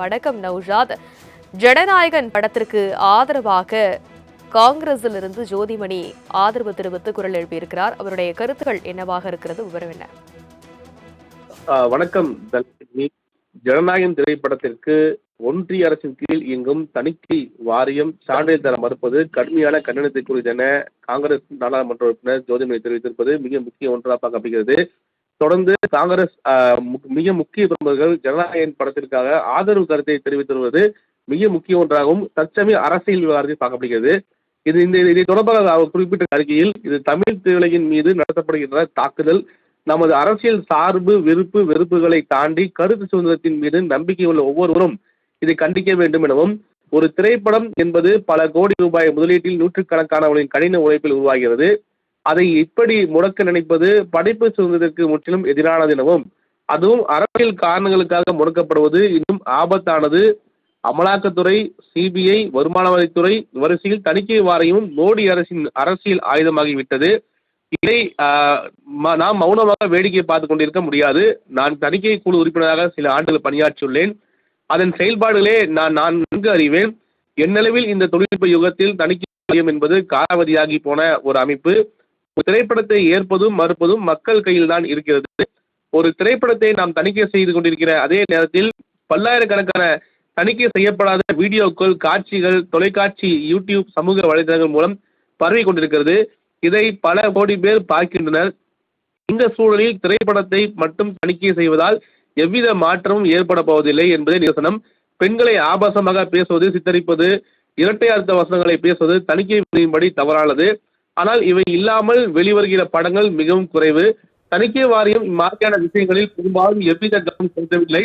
வணக்கம் நௌஷாத். ஜனநாயகன் படத்திற்கு ஆதரவாக காங்கிரஸில் இருந்து ஜோதிமணி ஆதரவு தெரிவித்து குரல் எழுப்பியிருக்கிறார். அவருடைய கருத்துக்கள் என்னவாக இருக்கிறது, விவரம் என்ன? வணக்கம் தனலட்சுமி. ஜனநாயகன் திரைப்படத்திற்கு ஒன்றிய அரசின் கீழ் இயங்கும் தணிக்கை வாரியம் சான்றிதழ் தர மறுப்பது கடுமையான கண்டனத்தை குறித்தென காங்கிரஸ் நாடாளுமன்ற உறுப்பினர் ஜோதிமணி தெரிவித்திருப்பது மிக முக்கிய ஒன்றாக பார்க்கப்படுகிறது. தொடர்ந்து காங்கிரஸ் மிக முக்கிய பிரமுகர்கள் ஜனநாயகன் படத்திற்காக ஆதரவு கருத்தை தெரிவித்து வருவது மிக முக்கிய ஒன்றாகவும் தற்சமய அரசியல் விவகாரத்தில் பார்க்கப்படுகிறது. இதை தொடர்பாக அவர் குறிப்பிட்ட அறிக்கையில், இது தமிழ் திரையுலகின் மீது நடத்தப்படுகின்ற தாக்குதல், நமது அரசியல் சார்பு விருப்பு வெறுப்புகளை தாண்டி கருத்து சுதந்திரத்தின் மீது நம்பிக்கை உள்ள ஒவ்வொருவரும் இதை கண்டிக்க வேண்டும் எனவும், ஒரு திரைப்படம் என்பது பல கோடி ரூபாய் முதலீட்டில் நூற்றுக்கணக்கானவர்களின் கடின உழைப்பில் உருவாகிறது. அதை இப்படி முடக்க நினைப்பது படைப்பு சுதந்திரத்திற்கு முற்றிலும் எதிரானது எனவும், அதுவும் அரசியல் காரணங்களுக்காக முடக்கப்படுவது இன்னும் ஆபத்தானது. அமலாக்கத்துறை, சிபிஐ, வருமான வரித்துறை வரிசையில் தணிக்கை வாரியமும் மோடி அரசின் அரசியல் ஆயுதமாகிவிட்டது. இதை நாம் மௌனமாக வேடிக்கை பார்த்து கொண்டிருக்க முடியாது. நான் தணிக்கை குழு உறுப்பினராக சில ஆண்டுகள் பணியாற்றியுள்ளேன். அதன் செயல்பாடுகளே நான் நன்கு அறிவேன். என்னளவில் இந்த தொழில்நுட்ப யுகத்தில் தணிக்கை வாரியம் என்பது காலாவதியாகி போன ஒரு அமைப்பு. ஒரு திரைப்படத்தை ஏற்பதும் மறுப்பதும் மக்கள் கையில் தான் இருக்கிறது. ஒரு திரைப்படத்தை நாம் தணிக்கை செய்து கொண்டிருக்கிற அதே நேரத்தில் பல்லாயிரக்கணக்கான தணிக்கை செய்யப்படாத வீடியோக்கள், காட்சிகள் தொலைக்காட்சி, யூடியூப், சமூக வலைதளங்கள் மூலம் பரவி கொண்டிருக்கிறது. இதை பல கோடி பேர் பார்க்கின்றனர். இந்த சூழலில் திரைப்படத்தை மட்டும் தணிக்கை செய்வதால் எவ்வித மாற்றமும் ஏற்பட போவதில்லை என்பதே நிதர்சனம். பெண்களை ஆபாசமாக பேசுவது, சித்தரிப்பது, இரட்டை அர்த்த வசனங்களை பேசுவது தணிக்கை விதியின்படி தவறானது. ஆனால் இவை இல்லாமல் வெளிவருகிற படங்கள் மிகவும் குறைவு. தணிக்கை வாரியம் இம்மாதிரியான விஷயங்களில் பெரும்பாலும் எவ்வித கவனம் செலுத்தவில்லை.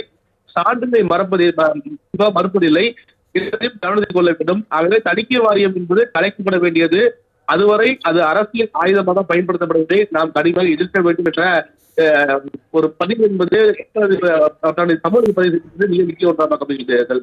சான்றிதழை மறுப்பதில்லை. இதையும் கவனத்தில் கொள்ள வேண்டும். ஆகவே தணிக்கை வாரியம் என்பது கலைக்கப்பட வேண்டியது. அதுவரை அது அரசியல் ஆயுதமாக பயன்படுத்தப்படுவதை நாம் கடுமையாக எதிர்க்க வேண்டும் என்ற ஒரு பதிவு என்பது சமூக பதிவு மிக முக்கிய ஒன்றாக பார்க்கப்படுகிறது.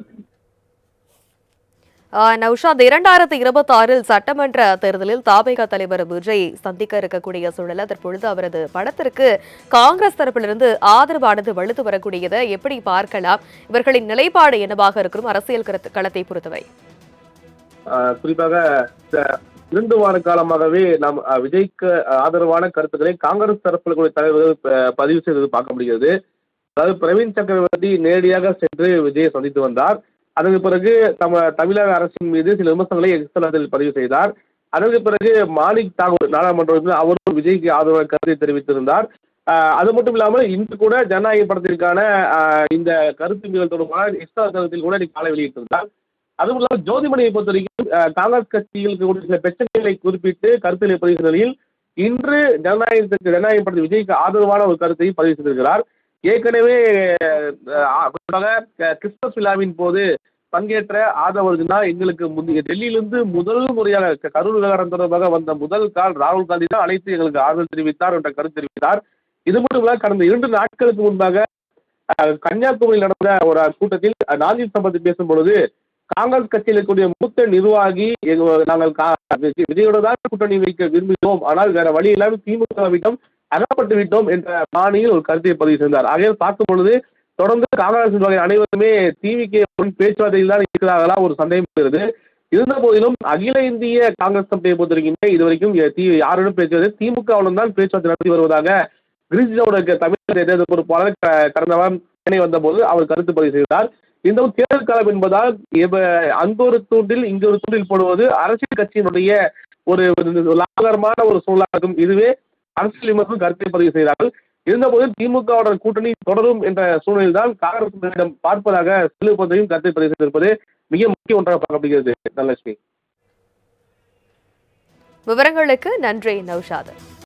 நௌஷாத், 2026 சட்டமன்ற தேர்தலில் தாவேகா தலைவர் விஜய் சந்திக்க இருக்கக்கூடிய சூழல தற்பொழுது அவரது படத்திற்கு காங்கிரஸ் தரப்பிலிருந்து ஆதரவானது வலுத்து வரக்கூடியதை எப்படி பார்க்கலாம்? இவர்களின் நிலைப்பாடு என்னவாக இருக்கும் அரசியல் களத்தை பொறுத்தவரை? குறிப்பாக 2 வார காலமாகவே நாம் விஜய்க்கு ஆதரவான கருத்துக்களை காங்கிரஸ் தரப்பில் தலைவர்கள் பதிவு செய்தது பார்க்க முடிகிறது. அதாவது பிரவீன் சக்கரவர்த்தி நேரடியாக சென்று விஜயை சந்தித்து வந்தார். அதற்கு பிறகு தமிழக அரசின் மீது சில விமர்சனங்களை எக்ஸ்தலத்தில் பதிவு செய்தார். அதற்கு பிறகு மாணிக் தாகூர் நாடாளுமன்ற அவரும் விஜய்க்கு ஆதரவான கருத்தை தெரிவித்திருந்தார். அது மட்டும் இல்லாமல் இன்று கூட ஜனநாயக படத்திற்கான இந்த கருத்து மீறல் தொடர்பான எக்ஸ்ட்ரா கருத்தில் கூட காலை வெளியிட்டிருந்தார். அதுவும் இல்லாமல் ஜோதிமணியை பொறுத்த வரைக்கும் காங்கிரஸ் கட்சிகளுக்கு கூட சில பிரச்சனைகளை குறிப்பிட்டு கருத்துக்களை பதிவு செய்த நிலையில் இன்று ஜனநாயக படத்தில் விஜய்க்கு ஆதரவான ஒரு கருத்தை பதிவு செய்திருக்கிறார். ஏற்கனவே கிறிஸ்துமஸ் விழாவின் போது பங்கேற்ற ஆதரவுனா எங்களுக்கு டெல்லியிலிருந்து முதல் முறையாக கரூர் விவகாரம் தொடர்பாக வந்த முதல் கால் ராகுல் காந்தி தான் அழைத்து எங்களுக்கு ஆதரவு தெரிவித்தார் என்ற கருத்து தெரிவித்தார். இது மட்டும் இல்ல, கடந்த 2 நாட்களுக்கு முன்பாக கன்னியாகுமரியில் நடந்த ஒரு கூட்டத்தில் நாஞ்சில் சம்பத் பேசும் பொழுது, காங்கிரஸ் கட்சியில் இருக்கக்கூடிய மூத்த நிர்வாகி நாங்கள் விஜயோட தான் கூட்டணி வைக்க விரும்புகிறோம், ஆனால் வேற வழி இல்லாமல் திமுகவிடம் அகப்பட்டு விட்டோம் என்ற பாணியில் ஒரு கருத்தை பதிவு செய்தார். ஆகையால் பார்க்கும் பொழுது தொடர்ந்து காங்கிரஸ் நிர்வாகிகள் அனைவருமே டிவிக்கு பேச்சுவார்த்தையில் தான் இருக்கிறார்களா ஒரு சந்தேகம் இருக்கிறது. இருந்த போதிலும் அகில இந்திய காங்கிரஸ் கமிட்டியை பொறுத்திருக்கின்ற இதுவரைக்கும் யாருடன் பேச்சுவார்த்தை திமுகவுடன் தான் பேச்சுவார்த்தை நடத்தி வருவதாக கிரீஷோட தமிழக தேர்தல் பொறுப்பாளர் கடந்த வாரம் சென்னை வந்தபோது அவர் கருத்து பதிவு செய்தார். இந்த தேர்தல் காலம் என்பதால் அங்கு ஒரு தூண்டில் இங்கு ஒரு தூண்டில் போடுவது அரசியல் கட்சியினுடைய ஒரு லாபகரமான ஒரு சூழலாக இருக்கும். இதுவே அரசியல் விமர்சனம் கருத்தை பதிவு செய்தார்கள். இருந்தபோது திமுகவுடன் கூட்டணி தொடரும் என்ற சூழலில் தான் காங்கிரஸ் பார்ப்பதாக செல்லுபதையும் கருத்தை பதிவு செய்திருப்பது மிக முக்கிய ஒன்றாக பார்க்கப்படுகிறது. தனலட்சுமி, விவரங்களுக்கு நன்றி நௌஷாத்.